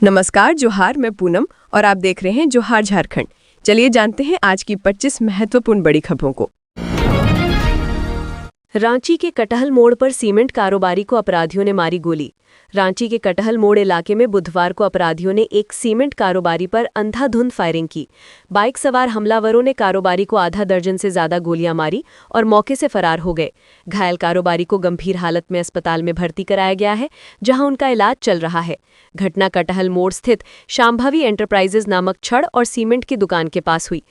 नमस्कार, जोहार। मैं पूनम और आप देख रहे हैं जोहार झारखंड। चलिए जानते हैं आज की 25 महत्वपूर्ण बड़ी खबरों को। रांची के कटहल मोड़ पर सीमेंट कारोबारी को अपराधियों ने मारी गोली। रांची के कटहल मोड़ इलाके में बुधवार को अपराधियों ने एक सीमेंट कारोबारी पर अंधाधुंध फायरिंग की। बाइक सवार हमलावरों ने कारोबारी को आधा दर्जन से ज्यादा गोलियां मारी और मौके से फरार हो गए। घायल कारोबारी को गंभीर हालत में अस्पताल में भर्ती कराया गया है, जहां उनका इलाज चल रहा है। घटना कटहल मोड़ स्थित शांभवी एंटरप्राइजेज नामक छड़ और सीमेंट की दुकान के पास हुई।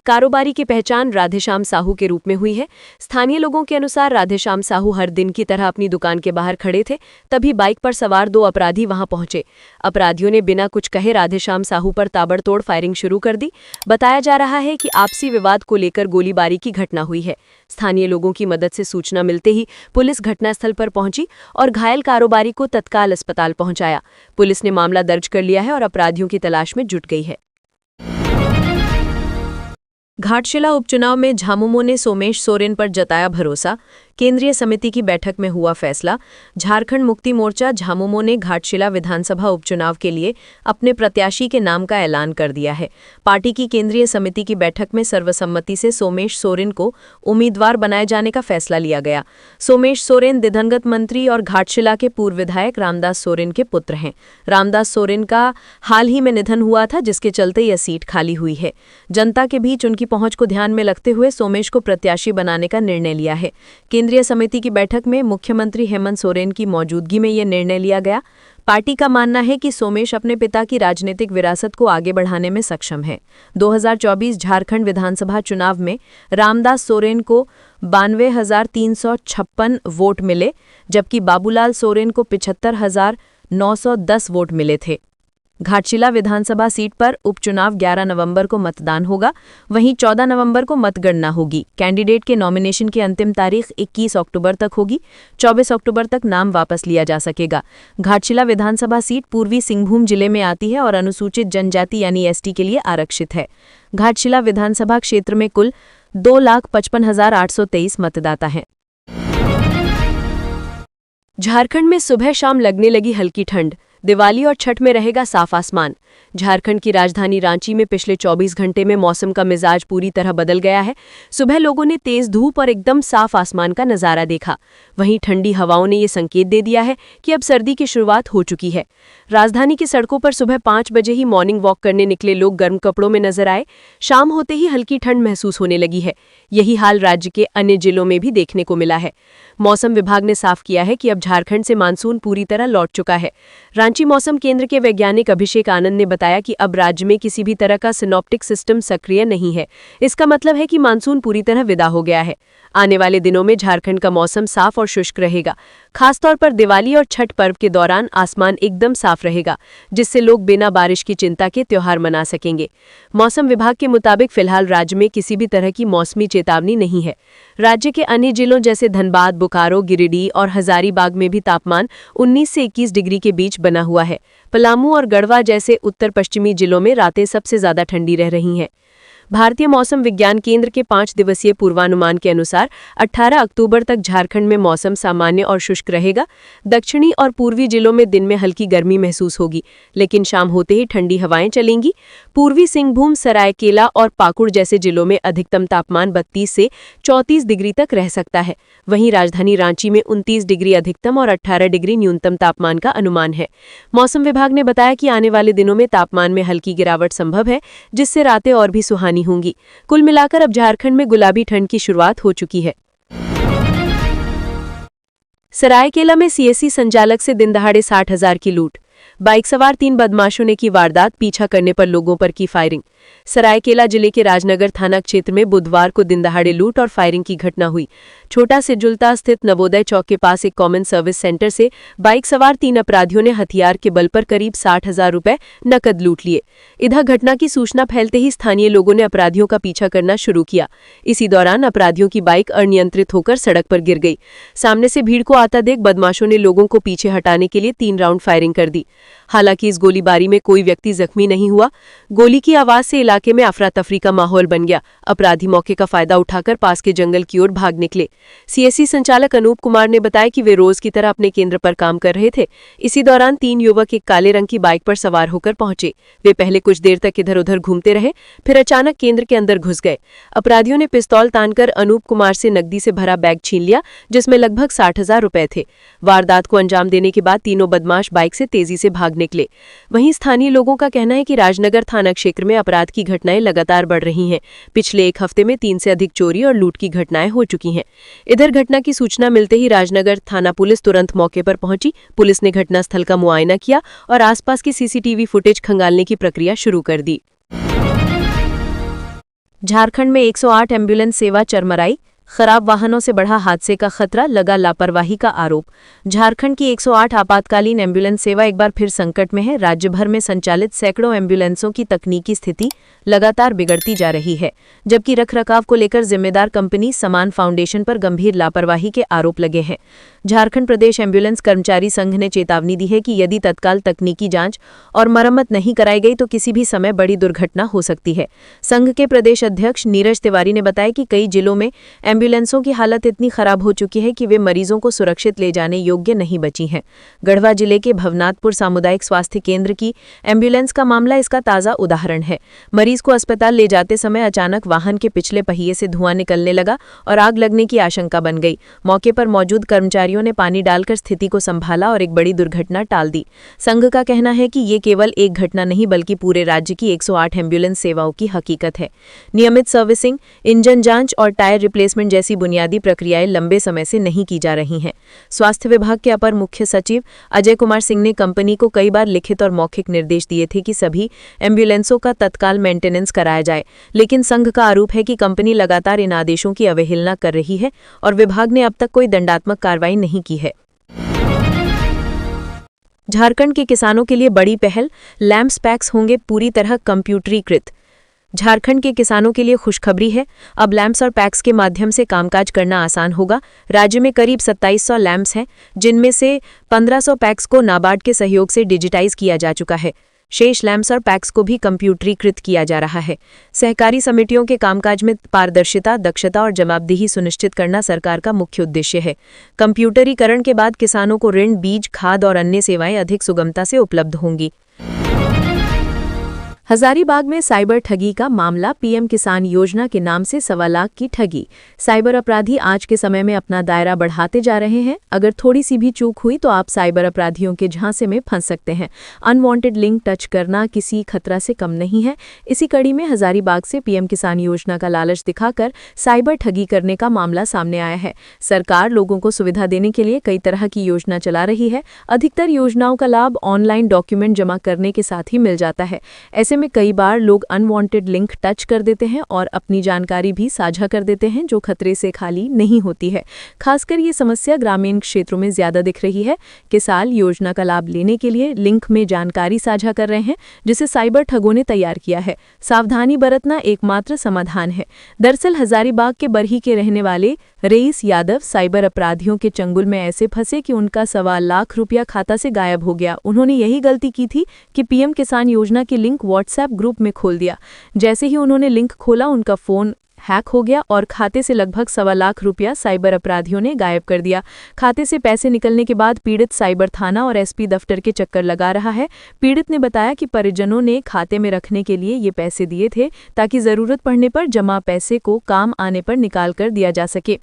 कारोबारी की पहचान राधेश्याम साहू के रूप में हुई है। स्थानीय लोगों के अनुसार राधेश्याम साहू हर दिन की तरह अपनी दुकान के बाहर खड़े थे, तभी बाइक पर सवार दो अपराधी वहां पहुंचे। अपराधियों ने बिना कुछ कहे राधेश्याम साहू पर ताबड़तोड़ फायरिंग शुरू कर दी। बताया जा रहा है कि आपसी विवाद को लेकर गोलीबारी की घटना हुई है। स्थानीय लोगों की मदद से सूचना मिलते ही पुलिस घटनास्थल पर पहुंची और घायल कारोबारी को तत्काल अस्पताल पहुंचाया। पुलिस ने मामला दर्ज कर लिया है और अपराधियों की तलाश में जुट गई है। घाटशिला उपचुनाव में झामुमो ने सोमेश सोरेन पर जताया भरोसा। केंद्रीय समिति की बैठक में हुआ फैसला। झारखंड मुक्ति मोर्चा झामुमो ने घाटशिला विधानसभा उपचुनाव के लिए अपने प्रत्याशी के नाम का ऐलान कर दिया है। पार्टी की केंद्रीय समिति की बैठक में सर्वसम्मति से सोमेश सोरेन को उम्मीदवार बनाए जाने का फैसला लिया गया। सोमेश सोरेन दिवंगत मंत्री और घाटशिला के पूर्व विधायक रामदास सोरेन के पुत्र हैं। रामदास सोरेन का हाल ही में निधन हुआ था, जिसके चलते यह सीट खाली हुई है। जनता के बीच उनकी पहुंच को ध्यान में रखते हुए सोमेश को प्रत्याशी बनाने का निर्णय लिया है। केंद्रीय समिति की बैठक में मुख्यमंत्री हेमंत सोरेन की मौजूदगी में यह निर्णय लिया गया। पार्टी का मानना है कि सोमेश अपने पिता की राजनीतिक विरासत को आगे बढ़ाने में सक्षम है। 2024 झारखंड विधानसभा चुनाव में रामदास सोरेन को 92,356 वोट मिले, जबकि बाबूलाल सोरेन को 75,910 वोट मिले थे। घाटशिला विधानसभा सीट पर उपचुनाव 11 नवंबर को मतदान होगा, वहीं 14 नवंबर को मतगणना होगी। कैंडिडेट के नॉमिनेशन की अंतिम तारीख 21 अक्टूबर तक होगी। 24 अक्टूबर तक नाम वापस लिया जा सकेगा। घाटशिला विधानसभा सीट पूर्वी सिंहभूम जिले में आती है और अनुसूचित जनजाति यानी एसटी के लिए आरक्षित है। घाटशिला विधानसभा क्षेत्र में कुल 2,55,823 मतदाता हैं। झारखंड में सुबह शाम लगने लगी हल्की ठंड। दिवाली और छठ में रहेगा साफ आसमान। झारखंड की राजधानी रांची में पिछले 24 घंटे में मौसम का मिजाज पूरी तरह बदल गया है। सुबह लोगों ने तेज धूप और एकदम साफ आसमान का नजारा देखा। वहीं ठंडी हवाओं ने ये संकेत दे दिया है कि अब सर्दी की शुरुआत हो चुकी है। राजधानी की सड़कों पर सुबह 5 बजे ही मॉर्निंग वॉक करने निकले लोग गर्म कपड़ों में नजर आए। शाम होते ही हल्की ठंड महसूस होने लगी है। यही हाल राज्य के अन्य जिलों में भी देखने को मिला है। मौसम विभाग ने साफ किया है कि अब झारखंड से मानसून पूरी तरह लौट चुका है। रांची मौसम केंद्र के वैज्ञानिक अभिषेक आनंद ने बताया कि अब राज्य में किसी भी तरह का सिनॉप्टिक सिस्टम सक्रिय नहीं है। इसका मतलब है कि मानसून पूरी तरह विदा हो गया है। आने वाले दिनों में झारखंड का मौसम साफ और शुष्क रहेगा। खासतौर पर दिवाली और छठ पर्व के दौरान आसमान एकदम साफ रहेगा, जिससे लोग बिना बारिश की चिंता के त्योहार मना सकेंगे। मौसम विभाग के मुताबिक फिलहाल राज्य में किसी भी तरह की मौसमी चेतावनी नहीं है। राज्य के अन्य जिलों जैसे धनबाद, बोकारो, गिरिडीह और हजारीबाग में भी तापमान 19 से 21 डिग्री के बीच बना हुआ है। पलामू और गढ़वा जैसे उत्तर पश्चिमी जिलों में रातें सबसे ज्यादा ठंडी रह रही हैं। भारतीय मौसम विज्ञान केंद्र के 5 दिवसीय पूर्वानुमान के अनुसार 18 अक्टूबर तक झारखंड में मौसम सामान्य और शुष्क रहेगा। दक्षिणी और पूर्वी जिलों में दिन में हल्की गर्मी महसूस होगी, लेकिन शाम होते ही ठंडी हवाएं चलेंगी। पूर्वी सिंहभूम, सरायकेला और पाकुड़ जैसे जिलों में अधिकतम तापमान 32 से 34 डिग्री तक रह सकता है। वहीं राजधानी रांची में 29 डिग्री अधिकतम और 18 डिग्री न्यूनतम तापमान का अनुमान है। मौसम विभाग ने बताया कि आने वाले दिनों में तापमान में हल्की गिरावट संभव है, जिससे रातें और भी सुहानी होंगी। कुल मिलाकर अब झारखंड में गुलाबी ठंड की शुरुआत हो चुकी है। सरायकेला में सीएससी संचालक से दिनदहाड़े 60,000 की लूट। बाइक सवार 3 बदमाशों ने की वारदात, पीछा करने पर लोगों पर की फायरिंग। सरायकेला जिले के राजनगर थाना क्षेत्र में बुधवार को दिनदहाड़े लूट और फायरिंग की घटना हुई। छोटा सिजुलता स्थित नवोदय चौक के पास एक कॉमन सर्विस सेंटर से बाइक सवार 3 अपराधियों ने हथियार के बल पर करीब 60,000 रुपए नकद लूट लिए। इधर घटना की सूचना फैलते ही स्थानीय लोगों ने अपराधियों का पीछा करना शुरू किया। इसी दौरान अपराधियों की बाइक अनियंत्रित होकर सड़क पर गिर गई। सामने से भीड़ को आता देख बदमाशों ने लोगों को पीछे हटाने के लिए 3 राउंड फायरिंग कर दी। हालांकि इस गोलीबारी में कोई व्यक्ति जख्मी नहीं हुआ। गोली की आवाज से इलाके में अफरा तफरी का माहौल बन गया। अपराधी मौके का फायदा उठाकर पास के जंगल की ओर भाग निकले। सीएससी संचालक अनूप कुमार ने बताया कि वे रोज की तरह अपने केंद्र पर काम कर रहे थे। इसी दौरान 3 युवक एक काले रंग की बाइक पर सवार होकर पहुंचे। वे पहले कुछ देर तक इधर उधर घूमते रहे, फिर अचानक केंद्र के अंदर घुस गए। अपराधियों ने पिस्तौल तानकर अनूप कुमार से नकदी से भरा बैग छीन लिया, जिसमें लगभग 60,000 रुपए थे। वारदात को अंजाम देने के बाद तीनों बदमाश बाइक से तेजी से भाग निकले। वहीं स्थानीय लोगों का कहना है कि राजनगर थाना क्षेत्र में अपराध की घटनाएं लगातार बढ़ रही हैं। पिछले एक हफ्ते में 3 से अधिक चोरी और लूट की घटनाएं हो चुकी हैं। इधर घटना की सूचना मिलते ही राजनगर थाना पुलिस तुरंत मौके पर पहुंची। पुलिस ने घटनास्थल का मुआयना किया और आसपास की सीसीटीवी फुटेज खंगालने की प्रक्रिया शुरू कर दी। झारखंड में 108 एम्बुलेंस सेवा चरमराई, खराब वाहनों से बढ़ा हादसे का खतरा, लगा लापरवाही का आरोप। झारखंड की 108 आपातकालीन एम्बुलेंस सेवा एक बार फिर संकट में है। राज्य भर में संचालित सैकड़ों एम्बुलेंसों की तकनीकी स्थिति लगातार बिगड़ती जा रही है, जबकि रखरखाव को लेकर जिम्मेदार कंपनी समान फाउंडेशन पर गंभीर लापरवाही के आरोप लगे हैं। झारखंड प्रदेश एम्बुलेंस कर्मचारी संघ ने चेतावनी दी है कि यदि तत्काल तकनीकी जांच और मरम्मत नहीं कराई गई तो किसी भी समय बड़ी दुर्घटना हो सकती है। संघ के प्रदेश अध्यक्ष नीरज तिवारी ने बताया कि कई जिलों में एम्बुलेंसों की हालत इतनी खराब हो चुकी है कि वे मरीजों को सुरक्षित ले जाने योग्य नहीं बची हैं। गढ़वा जिले के भवनाथपुर सामुदायिक स्वास्थ्य केंद्र की एम्बुलेंस का मामला इसका ताज़ा उदाहरण है। मरीज को अस्पताल ले जाते समय अचानक वाहन के पिछले पहिए से धुआं निकलने लगा और आग लगने की आशंका बन गई। मौके पर मौजूद कर्मचारियों ने पानी डालकर स्थिति को संभाला और एक बड़ी दुर्घटना टाल दी। संघ का कहना है कि ये केवल एक घटना नहीं बल्कि पूरे राज्य की 108 एम्बुलेंस सेवाओं की हकीकत है। नियमित सर्विसिंग, इंजन जांच और टायर रिप्लेसमेंट जैसी बुनियादी प्रक्रियाएं लंबे समय से नहीं की जा रही हैं। स्वास्थ्य विभाग के अपर मुख्य सचिव अजय कुमार सिंह ने कंपनी को कई बार लिखित और मौखिक निर्देश दिए थे कि सभी एम्बुलेंसों का तत्काल मेंटेनेंस कराया जाए, लेकिन संघ का आरोप है कि कंपनी लगातार इन आदेशों की अवहेलना कर रही है और विभाग ने अब तक कोई दंडात्मक कार्रवाई नहीं की है। झारखंड के किसानों के लिए बड़ी पहल, लैंप्स पैक्स होंगे पूरी तरह कंप्यूटरीकृत। झारखंड के किसानों के लिए खुशखबरी है, अब लैंप्स और पैक्स के माध्यम से कामकाज करना आसान होगा। राज्य में करीब 2700 लैंप्स हैं, जिनमें से 1500 पैक्स को नाबार्ड के सहयोग से डिजिटाइज किया जा चुका है। शेष लैंप्स और पैक्स को भी कंप्यूटरीकृत किया जा रहा है। सहकारी समितियों के कामकाज में पारदर्शिता, दक्षता और जवाबदेही सुनिश्चित करना सरकार का मुख्य उद्देश्य है। कंप्यूटरीकरण के बाद किसानों को ऋण, बीज, खाद और अन्य सेवाएं अधिक सुगमता से उपलब्ध होंगी। हजारीबाग में साइबर ठगी का मामला, पीएम किसान योजना के नाम से 1.25 लाख की ठगी। साइबर अपराधी आज के समय में अपना दायरा बढ़ाते जा रहे हैं। अगर थोड़ी सी भी चूक हुई तो आप साइबर अपराधियों के झांसे में फंस सकते हैं। अनवांटेड लिंक टच करना किसी खतरा से कम नहीं है। इसी कड़ी में हजारीबाग से पीएम किसान योजना का लालच दिखाकर साइबर ठगी करने का मामला सामने आया है। सरकार लोगों को सुविधा देने के लिए कई तरह की योजना चला रही है। अधिकतर योजनाओं का लाभ ऑनलाइन डॉक्यूमेंट जमा करने के साथ ही मिल जाता है। ऐसे में कई बार लोग अनवांटेड लिंक टच कर देते हैं और अपनी जानकारी भी साझा कर देते हैं, जो खतरे से खाली नहीं होती है। खासकर ये समस्या ग्रामीण क्षेत्रों में ज्यादा दिख रही है। किसान योजना का लाभ लेने के लिए लिंक में जानकारी साझा कर रहे हैं, जिसे साइबर ठगों ने तैयार किया है। सावधानी बरतना एकमात्र समाधान है। दरअसल हजारीबाग के बरही के रहने वाले रईस यादव साइबर अपराधियों के चंगुल में ऐसे फंसे कि उनका 1.25 लाख रुपया खाता से गायब हो गया। उन्होंने यही गलती की थी कि पीएम किसान योजना की लिंक व्हाट्सएप ग्रुप में खोल दिया। जैसे ही उन्होंने लिंक खोला, उनका फोन हैक हो गया और खाते से लगभग 1.25 लाख रुपया साइबर अपराधियों ने गायब कर दिया। खाते से पैसे निकलने के बाद पीड़ित साइबर थाना और एसपी दफ्तर के चक्कर लगा रहा है। पीड़ित ने बताया कि परिजनों ने खाते में रखने के लिए ये पैसे दिए थे ताकि जरूरत पड़ने पर जमा पैसे को काम आने पर निकाल कर दिया जा सके।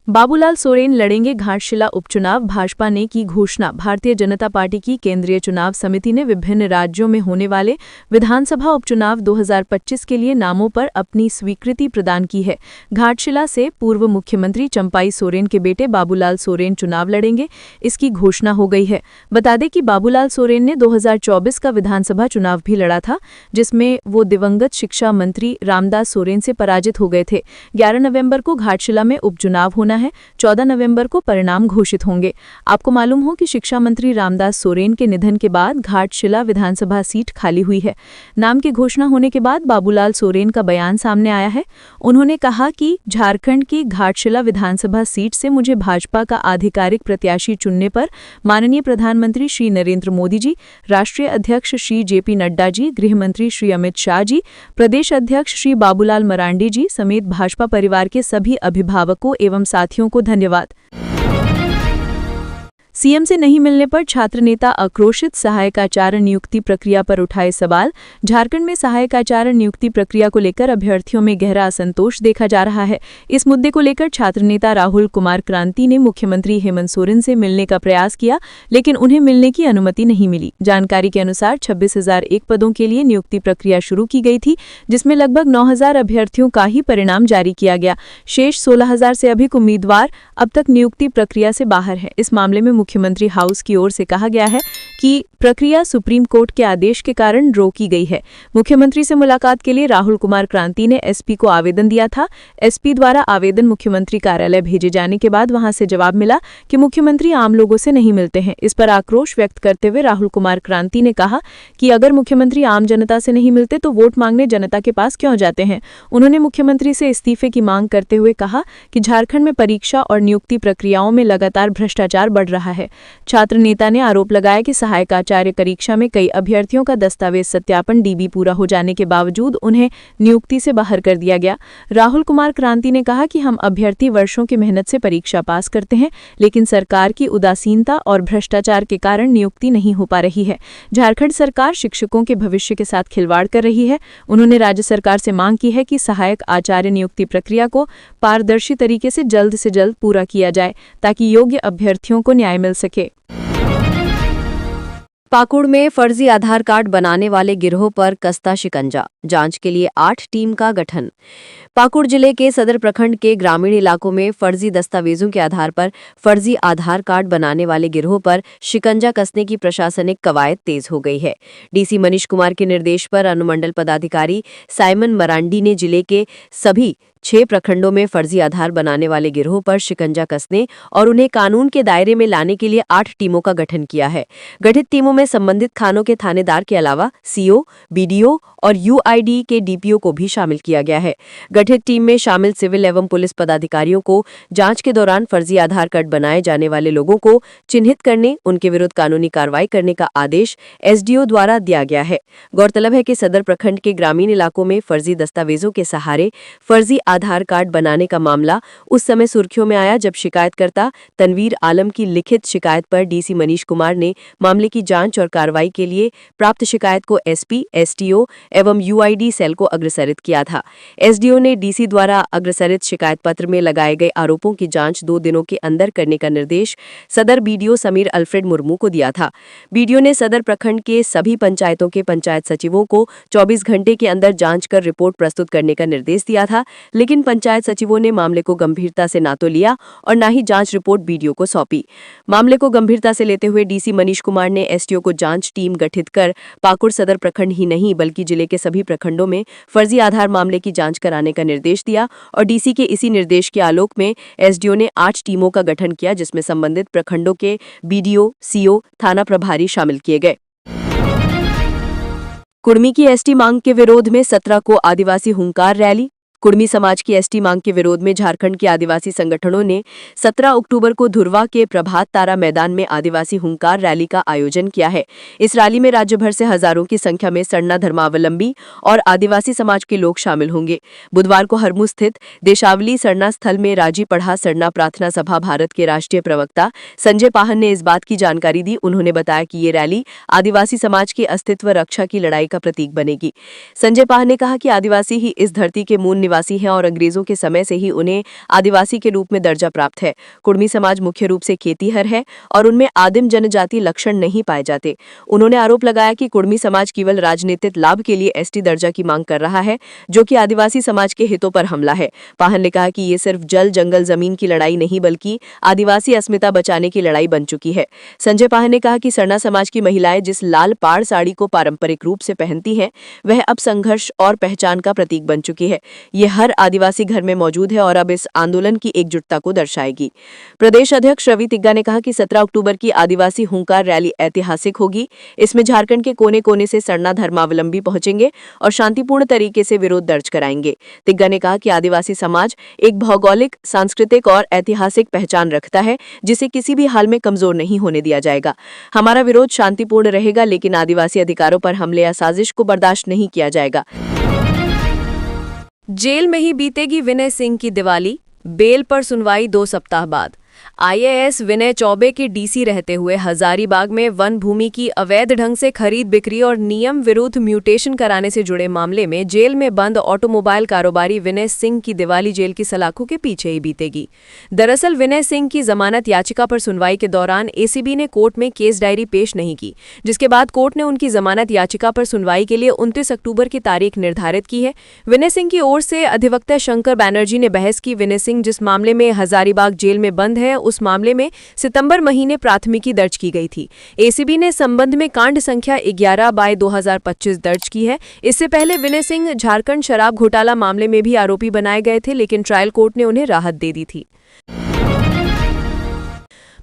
बाबूलाल सोरेन लड़ेंगे घाटशिला उपचुनाव, भाजपा ने की घोषणा। भारतीय जनता पार्टी की केंद्रीय चुनाव समिति ने विभिन्न राज्यों में होने वाले विधानसभा उपचुनाव 2025 के लिए नामों पर अपनी स्वीकृति प्रदान की है। घाटशिला से पूर्व मुख्यमंत्री चंपाई सोरेन के बेटे बाबूलाल सोरेन चुनाव लड़ेंगे, इसकी घोषणा हो गई है। बता दें कि बाबूलाल सोरेन ने 2024 का विधानसभा चुनाव भी लड़ा था, जिसमें वो दिवंगत शिक्षा मंत्री रामदास सोरेन से पराजित हो गए थे। 11 नवंबर को घाटशिला में उपचुनाव होना है। 14 नवंबर को परिणाम घोषित होंगे। आपको मालूम हो कि शिक्षा मंत्री रामदास सोरेन के निधन के बाद घाटशिला विधानसभा सीट खाली हुई है। नाम की घोषणा होने के बाद बाबूलाल सोरेन का बयान सामने आया है। उन्होंने कहा कि झारखंड की घाटशिला विधानसभा सीट से मुझे भाजपा का आधिकारिक प्रत्याशी चुनने पर माननीय प्रधानमंत्री श्री नरेंद्र मोदी जी, राष्ट्रीय अध्यक्ष श्री जेपी नड्डा जी, गृह मंत्री श्री अमित शाह जी, प्रदेश अध्यक्ष श्री बाबूलाल मरांडी जी समेत भाजपा परिवार के सभी अभिभावकों एवं साथियों को धन्यवाद। सीएम से नहीं मिलने पर छात्र नेता आक्रोशित, सहायक आचार्य नियुक्ति प्रक्रिया पर उठाए सवाल। झारखंड में सहायक आचार्य नियुक्ति प्रक्रिया को लेकर अभ्यर्थियों में गहरा असंतोष देखा जा रहा है। इस मुद्दे को लेकर छात्र नेता राहुल कुमार क्रांति ने मुख्यमंत्री हेमंत सोरेन से मिलने का प्रयास किया, लेकिन उन्हें मिलने की अनुमति नहीं मिली। जानकारी के अनुसार 26,001 पदों के लिए नियुक्ति प्रक्रिया शुरू की गई थी, जिसमें लगभग 9,000 अभ्यर्थियों का ही परिणाम जारी किया गया। शेष 16,000 से अधिक उम्मीदवार अब तक नियुक्ति प्रक्रिया से बाहर है। इस मामले में मुख्यमंत्री हाउस की ओर से कहा गया है कि प्रक्रिया सुप्रीम कोर्ट के आदेश के कारण रोकी गई है। मुख्यमंत्री से मुलाकात के लिए राहुल कुमार क्रांति ने एसपी को आवेदन दिया था। एसपी द्वारा आवेदन मुख्यमंत्री कार्यालय भेजे जाने के बाद वहां से जवाब मिला कि मुख्यमंत्री आम लोगों से नहीं मिलते हैं। इस पर आक्रोश व्यक्त करते हुए राहुल कुमार क्रांति ने कहा कि अगर मुख्यमंत्री आम जनता से नहीं मिलते तो वोट मांगने जनता के पास क्यों जाते हैं। उन्होंने मुख्यमंत्री से इस्तीफे की मांग करते हुए कहा कि झारखंड में परीक्षा और नियुक्ति प्रक्रियाओं में लगातार भ्रष्टाचार बढ़ रहा है। छात्र नेता ने आरोप लगाया कि सहायक आचार्य परीक्षा में कई अभ्यर्थियों का दस्तावेज सत्यापन डीबी पूरा हो जाने के बावजूद उन्हें नियुक्ति से बाहर कर दिया गया। राहुल कुमार क्रांति ने कहा कि हम अभ्यर्थी वर्षों की मेहनत से परीक्षा पास करते हैं, लेकिन सरकार की उदासीनता और भ्रष्टाचार के कारण नियुक्ति नहीं हो पा रही है। झारखंड सरकार शिक्षकों के भविष्य के साथ खिलवाड़ कर रही है। उन्होंने राज्य सरकार से मांग की है कि सहायक आचार्य नियुक्ति प्रक्रिया को पारदर्शी तरीके से जल्द पूरा किया जाए ताकि योग्य अभ्यर्थियों को न्याय मिल सके। पाकुड़ में फर्जी आधार कार्ड बनाने वाले गिरोह पर कसता शिकंजा, जांच के लिए 8 टीम का गठन। पाकुड़ जिले के सदर प्रखंड के ग्रामीण इलाकों में फर्जी दस्तावेजों के आधार पर फर्जी आधार कार्ड बनाने वाले गिरोह पर शिकंजा कसने की प्रशासनिक कवायद तेज हो गई है। डीसी मनीष कुमार के निर्देश पर अनुमंडल पदाधिकारी साइमन मरांडी ने जिले के सभी 6 प्रखंडों में फर्जी आधार बनाने वाले गिरोह पर शिकंजा कसने और उन्हें कानून के दायरे में लाने के लिए 8 टीमों का गठन किया है। गठित टीमों में संबंधित थानों के थानेदार के अलावा सीओ, बीडीओ और यूआईडी के डीपीओ को भी शामिल किया गया है। गठित टीम में शामिल सिविल एवं पुलिस पदाधिकारियों को जांच के दौरान फर्जी आधार कार्ड बनाए जाने वाले लोगों को चिन्हित करने, उनके विरुद्ध कानूनी कार्रवाई करने का आदेश एसडीओ द्वारा दिया गया है। गौरतलब है कि सदर प्रखंड के ग्रामीण इलाकों में फर्जी दस्तावेजों के सहारे फर्जी आधार कार्ड बनाने का मामला उस समय सुर्खियों में आया जब शिकायतकर्ता तनवीर आलम की लिखित शिकायत पर डीसी मनीष कुमार ने मामले की जांच और कार्रवाई के लिए प्राप्त शिकायत को एसपी, एसटीओ एवं यूआईडी सेल को अग्रसरित किया था। एसडीओ ने डीसी द्वारा अग्रसरित शिकायत पत्र में लगाए गए आरोपों की जांच 2 दिनों के अंदर करने का निर्देश सदर बीडीओ समीर अल्फ्रेड मुर्मू को दिया था। बीडीओ ने सदर प्रखंड के सभी पंचायतों के पंचायत सचिवों को 24 घंटे के अंदर जांच कर रिपोर्ट प्रस्तुत करने का निर्देश दिया था, लेकिन पंचायत सचिवों ने मामले को गंभीरता से ना तो लिया और ना ही जांच रिपोर्ट बीडीओ को सौंपी। मामले को गंभीरता से लेते हुए डीसी मनीष कुमार ने एसटीओ को जांच टीम गठित कर पाकुड़ सदर प्रखंड ही नहीं बल्कि जिले के सभी प्रखंडों में फर्जी आधार मामले की जांच कराने का निर्देश दिया और डीसी के इसी निर्देश के आलोक में एसडीओ ने 8 टीमों का गठन किया, जिसमें संबंधित प्रखंडों के बीडीओ, सीओ, थाना प्रभारी शामिल किए गए। कुर्मी की एसटी मांग के विरोध में 17 को आदिवासी हुंकार रैली। कुर्मी समाज की एसटी मांग के विरोध में झारखंड के आदिवासी संगठनों ने 17 अक्टूबर को धुरवा के प्रभात तारा मैदान में आदिवासी हुंकार रैली का आयोजन किया है। इस रैली में राज्य भर से हजारों की संख्या में सरना धर्मावलंबी और आदिवासी समाज के लोग शामिल होंगे। बुधवार को हरमू स्थित देशावली सरना स्थल में राजी पढ़ा सरना प्रार्थना सभा भारत के राष्ट्रीय प्रवक्ता संजय पाहन ने इस बात की जानकारी दी। उन्होंने बताया कि ये रैली आदिवासी समाज के अस्तित्व रक्षा की लड़ाई का प्रतीक बनेगी। संजय पाहन ने कहा कि आदिवासी ही इस धरती के मूल निवासी हैं और अंग्रेजों के समय से ही उन्हें आदिवासी के रूप में दर्जा प्राप्त है। कुर्मी समाज मुख्य रूप से खेतीहर है और उनमें आदिम जनजाति लक्षण नहीं पाए जाते। उन्होंने आरोप लगाया कि कुर्मी समाज केवल राजनीतिक लाभ के लिए एसटी दर्जा की मांग कर रहा है, जो कि आदिवासी समाज के हितों पर हमला है। पाहन ने कहा कि ये सिर्फ जल, जंगल, जमीन की लड़ाई नहीं बल्कि आदिवासी अस्मिता बचाने की लड़ाई बन चुकी है। संजय पाहन ने कहा कि सरना समाज की महिलाएं जिस लाल पाड़ साड़ी को पारंपरिक रूप से पहनती हैं, वह अब संघर्ष और पहचान का प्रतीक बन चुकी है। ये हर आदिवासी घर में मौजूद है और अब इस आंदोलन की एकजुटता को दर्शाएगी। प्रदेश अध्यक्ष रवि तिग्गा ने कहा कि 17 अक्टूबर की आदिवासी हुंकार रैली ऐतिहासिक होगी। इसमें झारखंड के कोने कोने से सरना धर्मावलंबी पहुंचेंगे और शांतिपूर्ण तरीके से विरोध दर्ज कराएंगे। तिग्गा ने कहा कि आदिवासी समाज एक भौगोलिक, सांस्कृतिक और ऐतिहासिक पहचान रखता है, जिसे किसी भी हाल में कमजोर नहीं होने दिया जाएगा। हमारा विरोध शांतिपूर्ण रहेगा, लेकिन आदिवासी अधिकारों पर हमले या साजिश को बर्दाश्त नहीं किया जाएगा। जेल में ही बीतेगी विनय सिंह की दिवाली, बेल पर सुनवाई 2 सप्ताह बाद। आईएएस विनय चौबे के डीसी रहते हुए हजारीबाग में वन भूमि की अवैध ढंग से खरीद बिक्री और नियम विरुद्ध म्यूटेशन कराने से जुड़े मामले में जेल में बंद ऑटोमोबाइल कारोबारी विनय सिंह की दिवाली जेल की सलाखों के पीछे ही बीतेगी। दरअसल विनय सिंह की जमानत याचिका पर सुनवाई के दौरान एसीबी ने कोर्ट में केस डायरी पेश नहीं की, जिसके बाद कोर्ट ने उनकी जमानत याचिका पर सुनवाई के लिए 29 अक्टूबर की तारीख निर्धारित की है। विनय सिंह की ओर से अधिवक्ता शंकर बैनर्जी ने बहस की। विनय सिंह जिस मामले में हजारीबाग जेल में बंद है, उस मामले में सितंबर महीने प्राथमिकी दर्ज की गई थी। एसीबी ने संबंध में कांड संख्या 11/2025 दर्ज की है। इससे पहले विनय सिंह झारखंड शराब घोटाला मामले में भी आरोपी बनाए गए थे, लेकिन ट्रायल कोर्ट ने उन्हें राहत दे दी थी।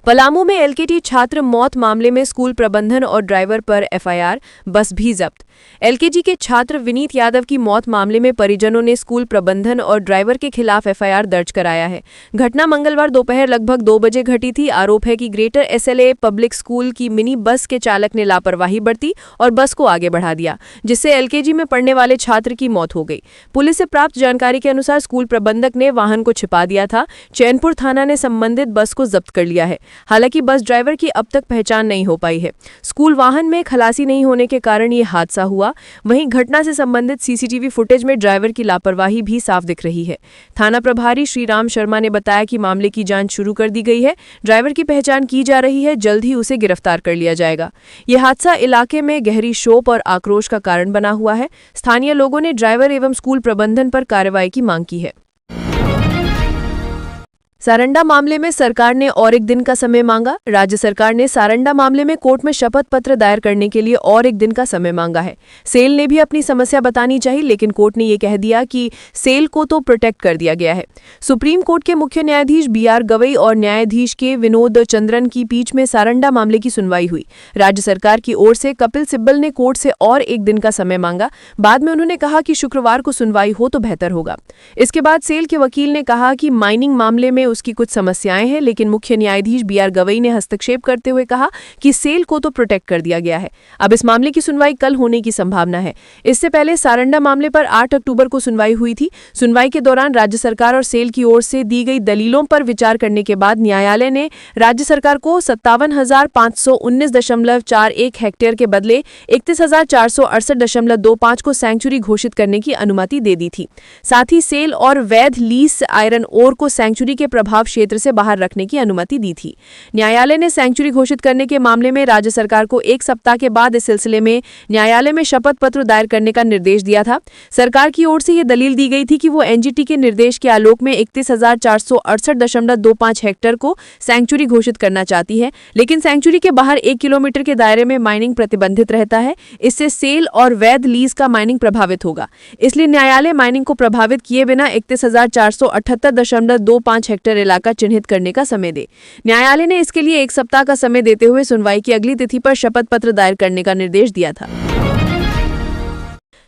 पलामू में एलकेटी छात्र मौत मामले में स्कूल प्रबंधन और ड्राइवर पर एफआईआर, बस भी जब्त। एलकेजी के छात्र विनीत यादव की मौत मामले में परिजनों ने स्कूल प्रबंधन और ड्राइवर के खिलाफ एफआईआर दर्ज कराया है। घटना मंगलवार दोपहर लगभग 2 बजे घटी थी। आरोप है कि ग्रेटर एसएलए पब्लिक स्कूल की मिनी बस के चालक ने लापरवाही बरती और बस को आगे बढ़ा दिया, जिससे एलकेजी में पढ़ने वाले छात्र की मौत हो गई। पुलिस से प्राप्त जानकारी के अनुसार स्कूल प्रबंधक ने वाहन को छिपा दिया था। चैनपुर थाना ने संबंधित बस को जब्त कर लिया है। हालांकि बस ड्राइवर की अब तक पहचान नहीं हो पाई है। स्कूल वाहन में खलासी नहीं होने के कारण ये हादसा हुआ। वहीं घटना से संबंधित सीसीटीवी फुटेज में ड्राइवर की लापरवाही भी साफ दिख रही है। थाना प्रभारी श्रीराम शर्मा ने बताया कि मामले की जांच शुरू कर दी गई है। ड्राइवर की पहचान की जा रही है, जल्द ही उसे गिरफ्तार कर लिया जाएगा। यह हादसा इलाके में गहरी शोक और आक्रोश का कारण बना हुआ है। स्थानीय लोगों ने ड्राइवर एवं स्कूल प्रबंधन पर कार्रवाई की मांग की है। सारंडा मामले में सरकार ने और एक दिन का समय मांगा। राज्य सरकार ने सारंडा मामले में कोर्ट में शपथ पत्र दायर करने के लिए और एक दिन का समय मांगा है। सेल ने भी अपनी समस्या बतानी चाहिए, लेकिन कोर्ट ने ये कह दिया कि सेल को तो प्रोटेक्ट कर दिया गया है। सुप्रीम कोर्ट के मुख्य न्यायाधीश बीआर गवई और न्यायाधीश के विनोद चंद्रन की पीठ में सारंडा मामले की सुनवाई हुई। राज्य सरकार की ओर से कपिल सिब्बल ने कोर्ट से और एक दिन का समय मांगा। बाद में उन्होंने कहा कि शुक्रवार को सुनवाई हो तो बेहतर होगा। इसके बाद सेल के वकील ने कहा कि माइनिंग मामले में उसकी कुछ समस्याएं हैं, लेकिन मुख्य न्यायाधीश बीआर गवई ने हस्तक्षेप करते हुए कहा कि सेल को तो प्रोटेक्ट कर दिया गया है। अब इस मामले की सुनवाई कल होने की संभावना है। इससे पहले सारंडा मामले पर 8 अक्टूबर को सुनवाई हुई थी। सुनवाई के दौरान राज्य सरकार और सेल की ओर से दी गई दलीलों पर विचार करने के बाद न्यायालय ने राज्य सरकार को 57,519.41 हेक्टेयर के बदले 31,468.25 को सैंक्चुरी घोषित करने की अनुमति दे दी थी। साथ ही सेल और वैध लीज आयरन ओर को सैंक्चुरी के प्रभाव क्षेत्र से बाहर रखने की अनुमति दी थी। न्यायालय ने सैंक्चुरी घोषित करने के मामले में राज्य सरकार को 1 सप्ताह के बाद इस सिलसिले में न्यायालय में शपथ पत्र दायर करने का निर्देश दिया था। सरकार की ओर से यह दलील दी गई थी कि वो एनजीटी के निर्देश के आलोक में 31,468.25 हेक्टेयर को सैंक्चुरी घोषित करना चाहती है, लेकिन सैंक्चुरी के बाहर 1 किलोमीटर के दायरे में माइनिंग प्रतिबंधित रहता है। इससे सेल और वैध लीज का माइनिंग प्रभावित होगा। इसलिए न्यायालय माइनिंग को प्रभावित किए बिना 31,478.25 हेक्टेयर इलाका चिन्हित करने का समय दे। न्यायालय ने इसके लिए 1 सप्ताह का समय देते हुए सुनवाई की अगली तिथि पर शपथ पत्र दायर करने का निर्देश दिया था।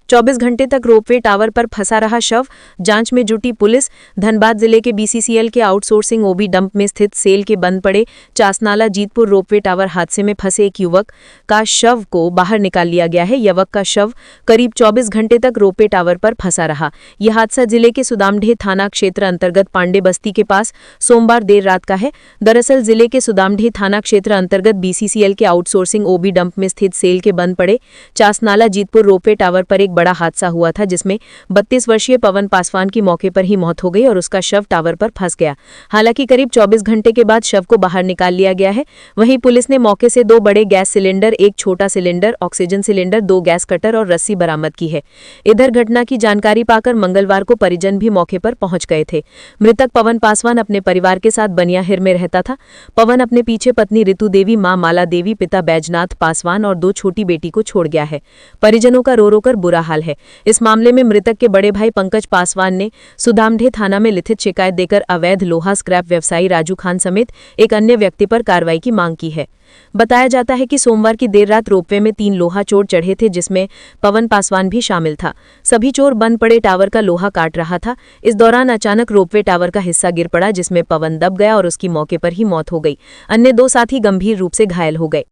24 घंटे तक रोपवे टावर पर फंसा रहा शव, जांच में जुटी पुलिस। धनबाद जिले के बीसीसीएल के आउटसोर्सिंग ओबी डंप में स्थित सेल के बंद पड़े चासनाला जीतपुर रोपवे टावर हादसे में फंसे एक युवक का शव को बाहर निकाल लिया गया है। युवक का शव करीब 24 घंटे तक रोपवे टावर पर फंसा रहा। यह हादसा जिले के सुदामढेर थाना क्षेत्र अंतर्गत पांडे बस्ती के पास सोमवार देर रात का है। दरअसल जिले के सुदामढेर थाना क्षेत्र अंतर्गत बीसीसीएल के आउटसोर्सिंग ओबी डंप में स्थित सेल के बंद पड़े चासनाला जीतपुर रोपवे टावर पर एक बड़ा हादसा हुआ था, जिसमें 32 वर्षीय पवन पासवान की मौके पर ही मौत हो गई और उसका शव टावर पर फंस गया। हालांकि करीब 24 घंटे के बाद शव को बाहर निकाल लिया गया है। वहीं पुलिस ने मौके से 2 बड़े गैस सिलेंडर, 1 छोटा cylinder, oxygen cylinder, 2 gas cutter और रस्सी बरामद की है। इधर घटना की जानकारी पाकर मंगलवार को परिजन भी मौके पर पहुंच गए थे। मृतक पवन पासवान अपने परिवार के साथ बनियाहिर में रहता था। पवन अपने पीछे पत्नी ऋतु देवी, मां माला देवी, पिता बैजनाथ पासवान और 2 छोटी बेटी को छोड़ गया है। परिजनों का रो रो कर बुरा बहाल है। इस मामले में मृतक के बड़े भाई पंकज पासवान ने सुदामढे थाना में लिखित शिकायत देकर अवैध लोहा स्क्रैप व्यवसायी राजू खान समेत एक अन्य व्यक्ति पर कार्रवाई की मांग की है। बताया जाता है कि सोमवार की देर रात रोपवे में 3 लोहा चोर चढ़े थे, जिसमें पवन पासवान भी शामिल था। सभी चोर बंद पड़े टावर का लोहा काट रहा था। इस दौरान अचानक रोपवे टावर का हिस्सा गिर पड़ा, जिसमें पवन दब गया और उसकी मौके पर ही मौत हो गई। अन्य 2 साथी गंभीर रूप से घायल हो गए।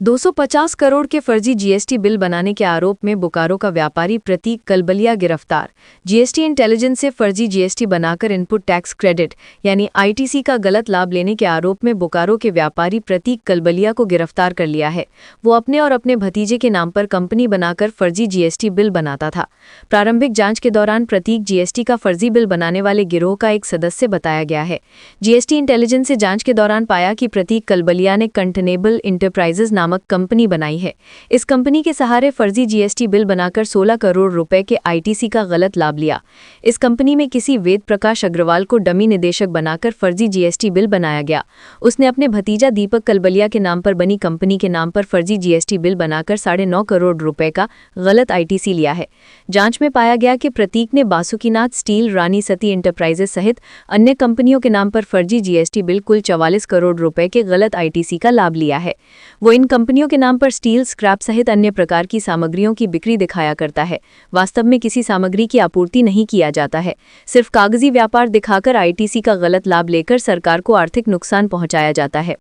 250 करोड़ के फर्जी जीएसटी बिल बनाने के आरोप में बोकारो का व्यापारी प्रतीक कलबलिया गिरफ्तार। जीएसटी इंटेलिजेंस से फर्जी जीएसटी बनाकर इनपुट टैक्स क्रेडिट यानी आईटीसी का गलत लाभ लेने के आरोप में बोकारो के व्यापारी प्रतीक कलबलिया को गिरफ्तार कर लिया है। वो अपने और अपने भतीजे के नाम पर कंपनी बनाकर फर्जी जीएसटी बिल बनाता था। प्रारंभिक जांच के दौरान प्रतीक जीएसटी का फर्जी बिल बनाने वाले गिरोह का एक सदस्य बताया गया है। जीएसटी इंटेलिजेंस से जांच के दौरान पाया कि प्रतीक कलबलिया ने कंटेनेबल इंटरप्राइजेज नामक कंपनी बनाई है। इस कंपनी के सहारे फर्जी जीएसटी बिल बनाकर 16 करोड़ रुपए के आईटीसी का गलत लाभ लिया। इस कंपनी में किसी वेद प्रकाश अग्रवाल को डमी निदेशक बनाकर फर्जी जीएसटी बिल बनाया गया। उसने अपने भतीजा दीपक कलबलिया के नाम पर बनी कंपनी के नाम पर फर्जी जीएसटी बिल बनाकर 9.5 करोड़ रुपए का गलत आईटीसी लिया है। जांच में पाया गया कि प्रतीक ने बासुकीनाथ स्टील, रानी सती इंटरप्राइजेज सहित अन्य कंपनियों के नाम पर फर्जी जीएसटी बिल कुल 44 करोड़ रुपए के गलत आईटीसी का लाभ लिया है। वो इन कंपनियों के नाम पर स्टील, स्क्रैप सहित अन्य प्रकार की सामग्रियों की बिक्री दिखाया करता है। वास्तव में किसी सामग्री की आपूर्ति नहीं किया जाता है। सिर्फ कागजी व्यापार दिखाकर आईटीसी का गलत लाभ लेकर सरकार को आर्थिक नुकसान पहुंचाया जाता है।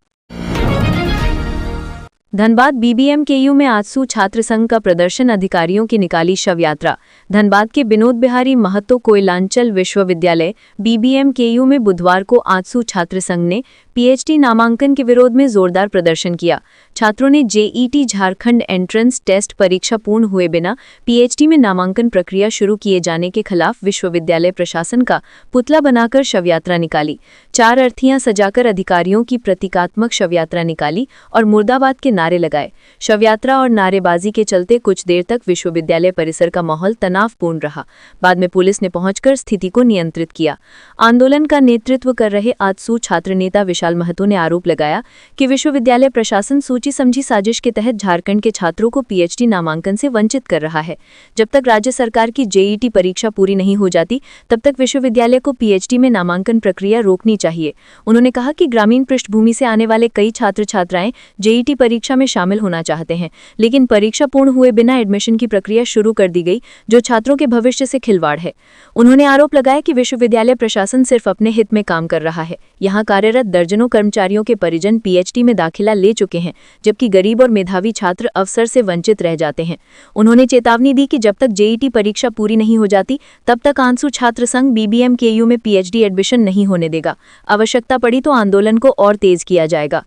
धनबाद बीबीएमकेयू में आजसू छात्र संघ का प्रदर्शन, अधिकारियों की निकाली शव यात्रा। धनबाद के विनोद बिहारी महतो कोयलांचल विश्वविद्यालय बीबीएमकेयू में बुधवार को आजसू छात्र संघ ने पीएचडी नामांकन के विरोध में जोरदार प्रदर्शन किया। छात्रों ने जेईटी झारखंड एंट्रेंस टेस्ट परीक्षा पूर्ण हुए बिना पीएचडी में नामांकन प्रक्रिया शुरू किए जाने के खिलाफ विश्वविद्यालय प्रशासन का पुतला बनाकर शवयात्रा निकाली। 4 अर्थियां सजाकर अधिकारियों की प्रतीकात्मक शवयात्रा निकाली और मुर्दाबाद के नारे लगाए। शवयात्रा और नारेबाजी के चलते कुछ देर तक विश्वविद्यालय परिसर का माहौल तनावपूर्ण रहा। बाद में पुलिस ने पहुंचकर स्थिति को नियंत्रित किया। आंदोलन का नेतृत्व कर रहे आजसू छात्र नेता विशाल महतो ने आरोप लगाया कि विश्वविद्यालय प्रशासन सोची समझी साजिश के तहत झारखंड के छात्रों को पीएचडी नामांकन से वंचित कर रहा है। जब तक राज्य सरकार की जेईटी परीक्षा पूरी नहीं हो जाती, तब तक विश्वविद्यालय को पीएचडी में नामांकन प्रक्रिया रोकनी चाहिए। उन्होंने कहा कि ग्रामीण पृष्ठभूमि से आने वाले कई छात्र छात्राएं जेईटी परीक्षा में शामिल होना चाहते हैं, लेकिन परीक्षा पूर्ण हुए बिना एडमिशन की प्रक्रिया शुरू कर दी गई, जो छात्रों के भविष्य से खिलवाड़ है। उन्होंने आरोप लगाया कि विश्वविद्यालय प्रशासन सिर्फ अपने हित में काम कर रहा है। यहाँ कार्यरत दर्जनों कर्मचारियों के परिजन पीएचडी में दाखिला ले चुके हैं, जबकि गरीब और मेधावी छात्र अवसर से वंचित रह जाते हैं। उन्होंने चेतावनी दी कि जब तक जेईटी परीक्षा पूरी नहीं हो जाती, तब तक आंसू छात्र संघ बीबीएमकेयू में पीएचडी एडमिशन नहीं होने देगा। आवश्यकता पड़ी तो आंदोलन को और तेज किया जाएगा।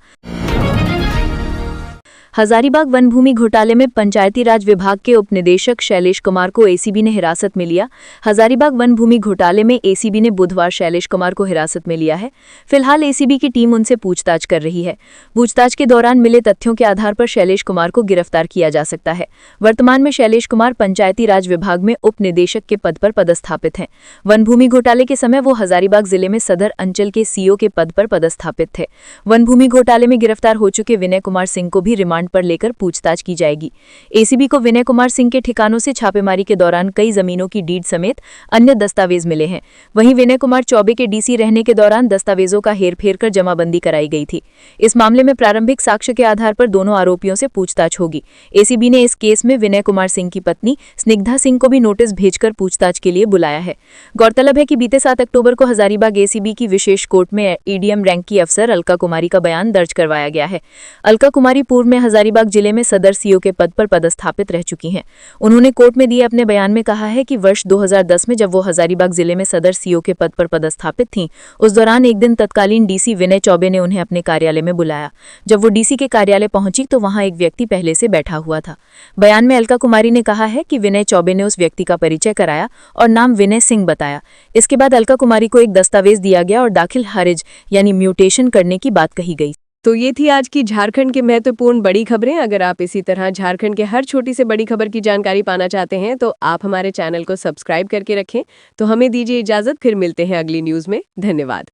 हजारीबाग वन भूमि घोटाले में पंचायती राज विभाग के उपनिदेशक शैलेश कुमार को एसीबी ने हिरासत में लिया। हजारीबाग वन भूमि घोटाले में एसीबी ने बुधवार शैलेश कुमार को हिरासत में लिया है। फिलहाल एसीबी की टीम उनसे पूछताछ कर रही है। पूछताछ के दौरान मिले तथ्यों के आधार पर शैलेश कुमार को गिरफ्तार किया जा सकता है। वर्तमान में शैलेश कुमार पंचायती राज विभाग में उपनिदेशक के पद पर पदस्थापित हैं। वन भूमि घोटाले के समय वो हजारीबाग जिले में सदर अंचल के सीओ के पद पर पदस्थापित थे। वन भूमि घोटाले में गिरफ्तार हो चुके विनय कुमार सिंह को भी रिमांड पर लेकर पूछताछ की जाएगी। एसीबी को विनय कुमार सिंह के ठिकानों से छापेमारी के दौरान कई जमीनों की डीड समेत अन्य दस्तावेज मिले हैं। वहीं विनय कुमार चौबे के डीसी रहने के दौरान दस्तावेजों का हेरफेर कर जमाबंदी कराई गई थी। इस मामले में प्रारंभिक साक्ष्य के आधार पर दोनों आरोपियों से पूछताछ होगी। एसीबी ने इस केस में विनय कुमार सिंह की पत्नी स्निग्धा सिंह को भी नोटिस भेजकर पूछताछ के लिए बुलाया है। गौरतलब है कि बीते 7 अक्टूबर को हजारीबाग एसीबी की विशेष कोर्ट में ईडीएम रैंक की अफसर अलका कुमारी का बयान दर्ज करवाया गया है। अलका कुमारी पूर्व में हजारीबाग जिले में सदर सीओ के पद पर पदस्थापित रह चुकी हैं। उन्होंने कोर्ट में दिए अपने बयान में कहा है कि वर्ष 2010 में जब वो हजारीबाग जिले में सदर सीओ के पद पर पदस्थापित थीं, उस दौरान एक दिन तत्कालीन डीसी विनय चौबे ने उन्हें अपने कार्यालय में बुलाया। जब वो डीसी के कार्यालय पहुंची तो वहां एक व्यक्ति पहले से बैठा हुआ था। बयान में अलका कुमारी ने कहा है कि विनय चौबे ने उस व्यक्ति का परिचय कराया और नाम विनय सिंह बताया। इसके बाद अलका कुमारी को एक दस्तावेज दिया गया और दाखिल खारिज यानी म्यूटेशन करने की बात कही गई। तो ये थी आज की झारखंड की महत्वपूर्ण बड़ी खबरें। अगर आप इसी तरह झारखंड के हर छोटी से बड़ी खबर की जानकारी पाना चाहते हैं तो आप हमारे चैनल को सब्सक्राइब करके रखें। तो हमें दीजिए इजाजत, फिर मिलते हैं अगली न्यूज़ में। धन्यवाद।